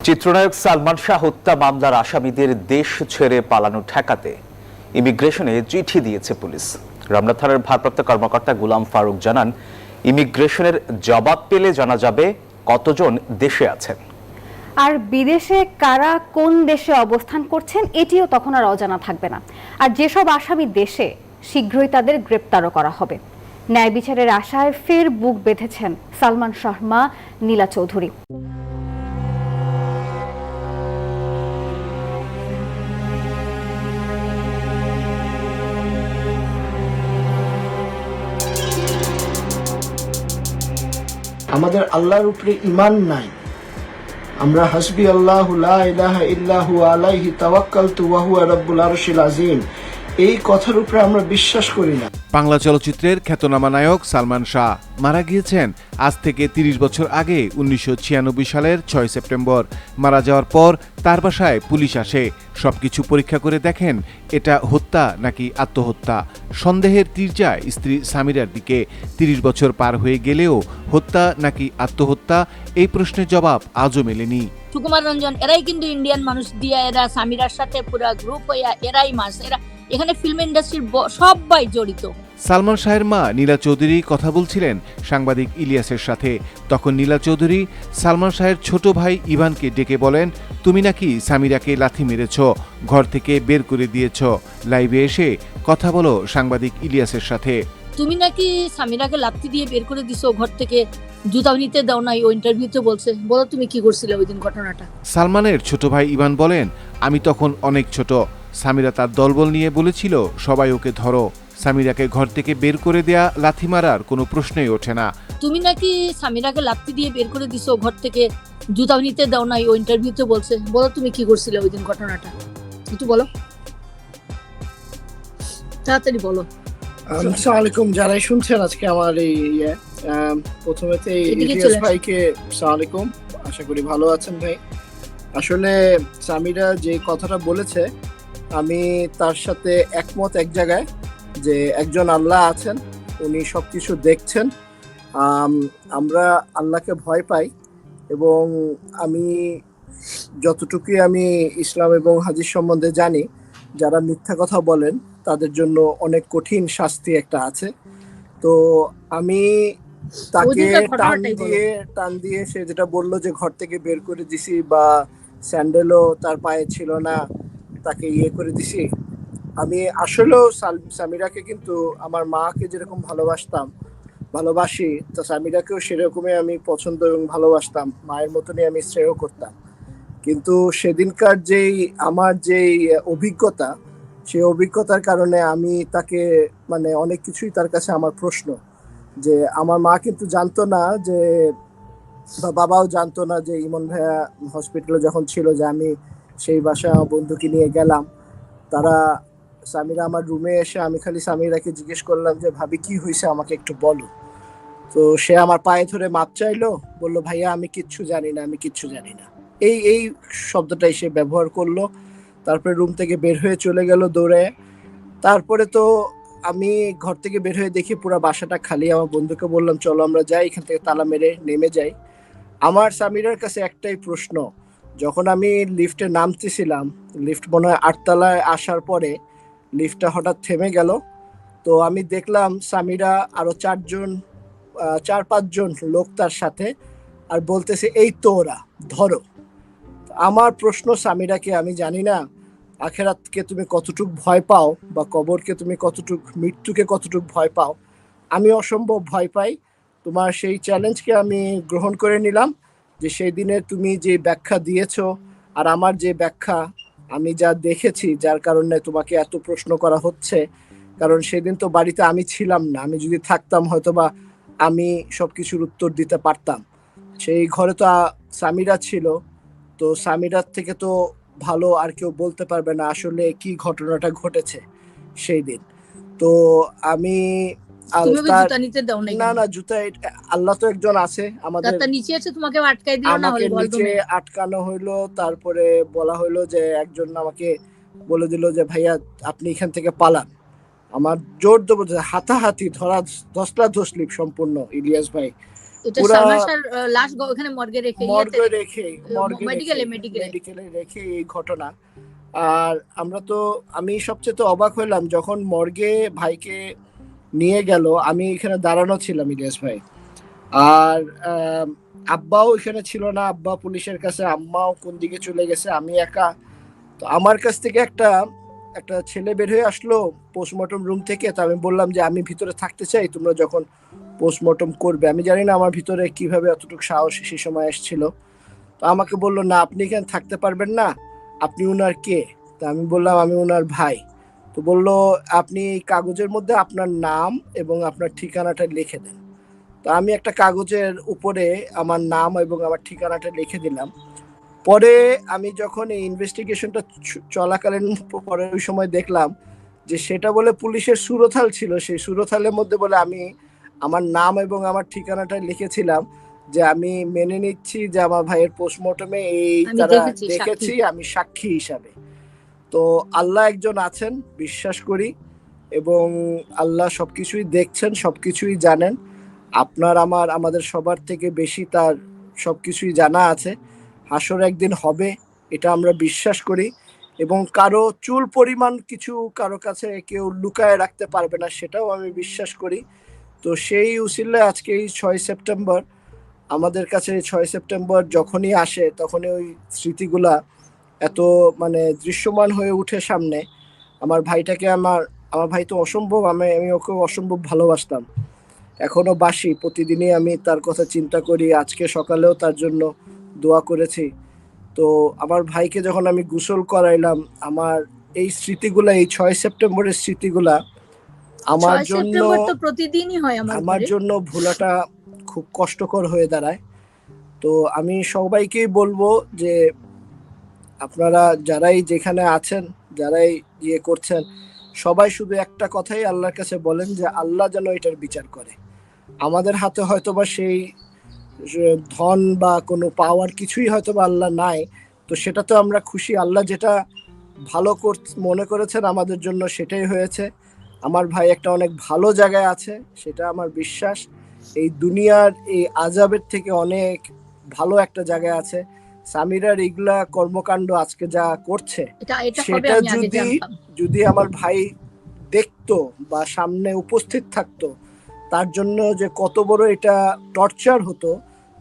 চিত্রনায়ক সালমান শাহ হত্যা মামলার আসামিদের দেশ ছেড়ে পালানো ঠেকাতে ইমিগ্রেশনে চিঠি দিয়েছে পুলিশ। রমনা থানার ভারপ্রাপ্ত কর্মকর্তা গোলাম ফারুক জানান, ইমিগ্রেশনের জবাব পেলে জানা যাবে কতজন দেশে আছেন। আর বিদেশে কারা কোন দেশে অবস্থান করছেন এটিও তখন আর অজানা থাকবে না। আর যেসব আসামি দেশে, শীঘ্রই তাদের গ্রেপ্তারও করা হবে। ন্যায় বিচারের আশায় ফের বুক বেঁধেছেন সালমান শাহর মা নীলা চৌধুরী। আমাদের আল্লাহর উপরে ঈমান নাই। আমরা হাসবি আল্লাহু লা ইলাহা ইল্লাহু আলাইহি তাওয়াক্কালতু ওয়া হুয়া রাব্বুল আরশিল আযীম, এই কথার উপরে আমরা বিশ্বাস করি না। বাংলা চলচ্চিত্রের খ্যাতনামা নায়ক সালমান শাহ মারা গিয়েছেন আজ থেকে ৩০ বছর আগে ১৯৯৬ সালের ৬ সেপ্টেম্বর। মারা যাওয়ার পর তার বাসায় পুলিশ আসে। সবকিছু পরীক্ষা করে দেখেন এটা হত্যা নাকি আত্মহত্যা। সন্দেহের তীর যায় স্ত্রী সামিরার দিকে। ৩০ বছর পার হয়ে গেলেও হত্যা নাকি আত্মহত্যা, এই প্রশ্নের জবাব আজও মেলেনি। সুকুমার রঞ্জন এরাই কিন্তু ইন্ডিয়ান মানুষ দিয়া, এরা সামিরার সাথে পুরো গ্রুপ হইয়া এরাই মাস, এরা এখানে ফিল্ম ইন্ডাস্ট্রির সবাই জড়িত। সালমান শাহের মা নীলা চৌধুরী কথা বলছিলেন সাংবাদিক ইলিয়াসের সাথে। তখন নীলা চৌধুরী সালমান শাহের ছোট ভাই ইভানকে ডেকে বলেন, তুমি নাকি সামিরাকে লাথি মেরেছ, ঘর থেকে বের করে দিয়েছ। লাইভে এসে কথা বলো সাংবাদিক ইলিয়াসের সাথে। তুমি নাকি সামিরাকে লাথি দিয়ে বের করে দিছো ঘর থেকে, জুতাও নিতে দাও নাই, ও ইন্টারভিউতে বলছে। বলো তুমি কি করছিলে ওই দিন ঘটনাটা। সালমানের ছোট ভাই ইভান বলেন, আমি তখন অনেক ছোট। সামিরা তার দলবল নিয়ে বলেছিল সবাই ওকে ধরো। সামিরাকে ঘর থেকে বের করে দেয়া, লাথি মারার কোনো প্রশ্নই ওঠে না। তুমি নাকি সামিরাকে লাথি দিয়ে বের করে দিছো ঘর থেকে, জুতাও নিতে দাও নাই, ও ইন্টারভিউতে বলছে। বলো তুমি কি করছিলে ওই দিন ঘটনাটা, একটু বলো, তাড়াতাড়ি বলো। আসসালামু আলাইকুম যারাই শুনছেন আজকে আমার এই প্রথমেতে ইলিয়াস ভাইকে আসসালামু আলাইকুম, আশা করি ভালো আছেন ভাই। আসলে সামিরা যে কথাটা বলেছে আমি তার সাথে একমত এক জায়গায়, যে একজন আল্লাহ আছেন, উনি সবকিছু দেখছেন। আমরা আল্লাহকে ভয় পাই, এবং আমি যতটুকুই আমি ইসলাম এবং হাদিস সম্বন্ধে জানি, যারা মিথ্যা কথা বলেন তাদের জন্য অনেক কঠিন শাস্তি একটা আছে। তো আমি তাকে টান দিয়ে সে যেটা বললো যে ঘর থেকে বের করে দিছি, বা স্যান্ডেলও তার পায়ে ছিল না, তাকে ইয়ে করে দিছি। আমি আসলেও সামিরাকে কিন্তু আমার মাকে যেরকম ভালোবাসি, তো সামিরাকেও সেরকমই আমি পছন্দ এবং ভালোবাসতাম, মায়ের মতনই আমি শ্রেয় করতাম। কিন্তু সেদিনকার আমার যেই অভিজ্ঞতা, সেই অভিজ্ঞতার কারণে আমি তাকে মানে অনেক কিছুই তার কাছে আমার প্রশ্ন, যে আমার মা কিন্তু জানতো না, যে বা বাবাও জানতো না যে ইমন ভাইয়া হসপিটালে যখন ছিল, যে আমি সেই বাসায় আমার বন্ধুকে নিয়ে গেলাম। তারা সামিরা আমার রুমে এসে, আমি খালি সামিরাকে জিজ্ঞেস করলাম যে ভাবি কি হয়েছে, আমাকে একটু বলো। তো সে আমার পায়ে ধরে মাপ চাইলো, বললো ভাইয়া আমি কিচ্ছু জানি না। এই শব্দটাই সে ব্যবহার করলো। তারপরে রুম থেকে বের হয়ে চলে গেল দৌড়ে। তারপরে তো আমি ঘর থেকে বের হয়ে দেখি পুরো বাসাটা খালি। আমার বন্ধুকে বললাম চলো আমরা যাই, এখান থেকে তালা মেরে নেমে যাই। আমার সামিরার কাছে একটাই প্রশ্ন, যখন আমি লিফটে নামতেছিলাম, লিফট মনে হয় 8 তলায় আসার পরে লিফটটা হঠাৎ থেমে গেল। তো আমি দেখলাম সামিরা আরো 4-5 জন লোক তার সাথে, আর বলতেছে এই তো ওরা, ধরো। আমার প্রশ্ন সামিরাকে, আমি জানি না আখেরাতকে তুমি কতটুক ভয় পাও, বা কবরকে তুমি মৃত্যুকে কতটুক ভয় পাও। আমি অসম্ভব ভয় পাই। তোমার সেই চ্যালেঞ্জকে আমি গ্রহণ করে নিলাম, যে সেই দিনে তুমি যে ব্যাখ্যা দিয়েছো আর আমার যে ব্যাখ্যা, আমি যা দেখেছি, যার কারণে তোমাকে এত প্রশ্ন করা হচ্ছে। কারণ সেদিন তো বাড়িতে আমি ছিলাম না, আমি যদি থাকতাম হয়তোবা আমি সবকিছুর উত্তর দিতে পারতাম। সেই ঘরে তো সামিরা ছিল, তো সামিরার থেকে তো ভালো আর কেউ বলতে পারবে না আসলে কি ঘটনাটা ঘটেছে সেই দিন। তো আমি না জুতা, আল্লাহ তো একজন আছে, আমাদের তোমাকে নিচে আটকানো হইলো। তারপরে বলা হইলো যে একজন আমাকে বলে দিল যে ভাইয়া আপনি এখান থেকে পালান। আমার জোর দেবো হাতাহাতি, ধরা ধসলা ধসলিপ সম্পূর্ণ ইলিয়াস ভাই। এটা পুরা সালমান শাহর লাশ ওখানে মর্গে রেখে মেডিকেলে মেডিকেলে রেখে এই ঘটনা। আর আমি সবচেয়ে তো অবাক হইলাম যখন মর্গে ভাইকে নিয়ে গেল, আমি এখানে দাঁড়ানো ছিলাম ইলিয়াস ভাই, আর আব্বাও এখানে ছিল না, আব্বা পুলিশের কাছে, আম্মাও কোন দিকে চলে গেছে, আমি একা। তো আমার কাছ থেকে একটা ছেলে বের হয়ে আসলো পোস্টমর্টম রুম থেকে। তো আমি বললাম যে আমি ভিতরে থাকতে চাই, তোমরা যখন পোস্টমর্টম করবে। আমি জানি না আমার ভিতরে কিভাবে এতটুকু সাহস সেই সময় এসেছিল। তো আমাকে বললো, না আপনি এখানে থাকতে পারবেন না, আপনি উনার কে? তো আমি বললাম আমি উনার ভাই। তো বললো, আপনি এই কাগজের মধ্যে আপনার নাম এবং আপনার ঠিকানাটা লিখে দেন। তো আমি একটা কাগজের উপরে আমার নাম এবং আমার ঠিকানাটা লিখে দিলাম। পরে আমি যখন এই ইনভেস্টিগেশনটা চলাকালীন পরে ওই সময় দেখলাম যে সেটা বলে পুলিশের সুরথাল ছিল, সেই সুরথালের মধ্যে বলে আমি আমার নাম এবং আমার ঠিকানাটা লিখেছিলাম যে আমি মেনে নিচ্ছি যে আমার ভাইয়ের পোস্টমর্টমে এই তারা দেখেছি, আমি সাক্ষী হিসাবে। তো আল্লাহ একজন আছেন, বিশ্বাস করি, এবং আল্লাহ সবকিছুই দেখছেন, সবকিছুই জানেন। আমাদের সবার থেকে বেশি তার সবকিছুই জানা আছে। হাসর একদিন হবে, এটা আমরা বিশ্বাস করি, এবং কারো চুল পরিমাণ কিছু কারো কাছে কেউ লুকায় রাখতে পারবে না, সেটাও আমি বিশ্বাস করি। তো সেই উসিলায় আজকে এই 6 সেপ্টেম্বর আমাদের কাছে, 6 সেপ্টেম্বর যখনই আসে তখনই ওই স্মৃতিগুলা এত মানে দৃশ্যমান হয়ে উঠে সামনে। আমার ভাইটাকে আমার ভাই তো অসম্ভব, আমি ওকে অসম্ভব ভালোবাসতাম, এখনো বাসি, প্রতিদিনই আমি তার কথা চিন্তা করি। আজকে সকালেও তার জন্য দোয়া করেছি। তো আমার ভাইকে যখন আমি গোসল করাইলাম, আমার এই স্মৃতিগুলা, এই 6 সেপ্টেম্বরের স্মৃতিগুলা আমার জন্য প্রতিদিনই হয় আমার জন্য ভোলাটা খুব কষ্টকর হয়ে দাঁড়ায়। তো আমি সবাইকেই বলবো যে আপনারা যারাই যেখানে আছেন, যারাই ইয়ে করছেন, সবাই শুধু একটা কথাই আল্লাহর কাছে বলেন যে আল্লাহ যেন এটার বিচার করে। আমাদের হাতে হয়তোবা সেই ধন বা কোনো পাওয়ার কিছুই হয়তোবা আল্লাহ নাই, তো সেটা তো আমরা খুশি। আল্লাহ যেটা ভালো মনে করেছেন আমাদের জন্য সেটাই হয়েছে। আমার ভাই একটা অনেক ভালো জায়গায় আছে, সেটা আমার বিশ্বাস। এই দুনিয়ার এই আযাবের থেকে অনেক ভালো একটা জায়গায় আছে। সামিরার এগুলা কর্মকাণ্ড আজকে যা করছে, সেটা যদি আমার ভাই দেখতো বা সামনে উপস্থিত থাকতো, তার জন্য যে কত বড় এটা টর্চার হতো,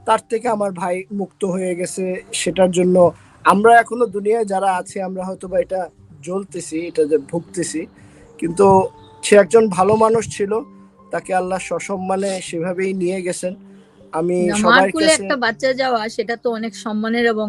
তার থেকে আমার ভাই মুক্ত হয়ে গেছে। সেটার জন্য আমরা এখনো দুনিয়ায় যারা আছি, আমরা হয়তো বা এটা জ্বলতেছি, এটা যে ভুগতেছি, কিন্তু সে একজন ভালো মানুষ ছিল, তাকে আল্লাহ সসম্মানে সেভাবেই নিয়ে গেছেন। আমি সবার কাছে একটা বাচ্চা যাওয়া, সেটা তো অনেক সম্মানের। এবং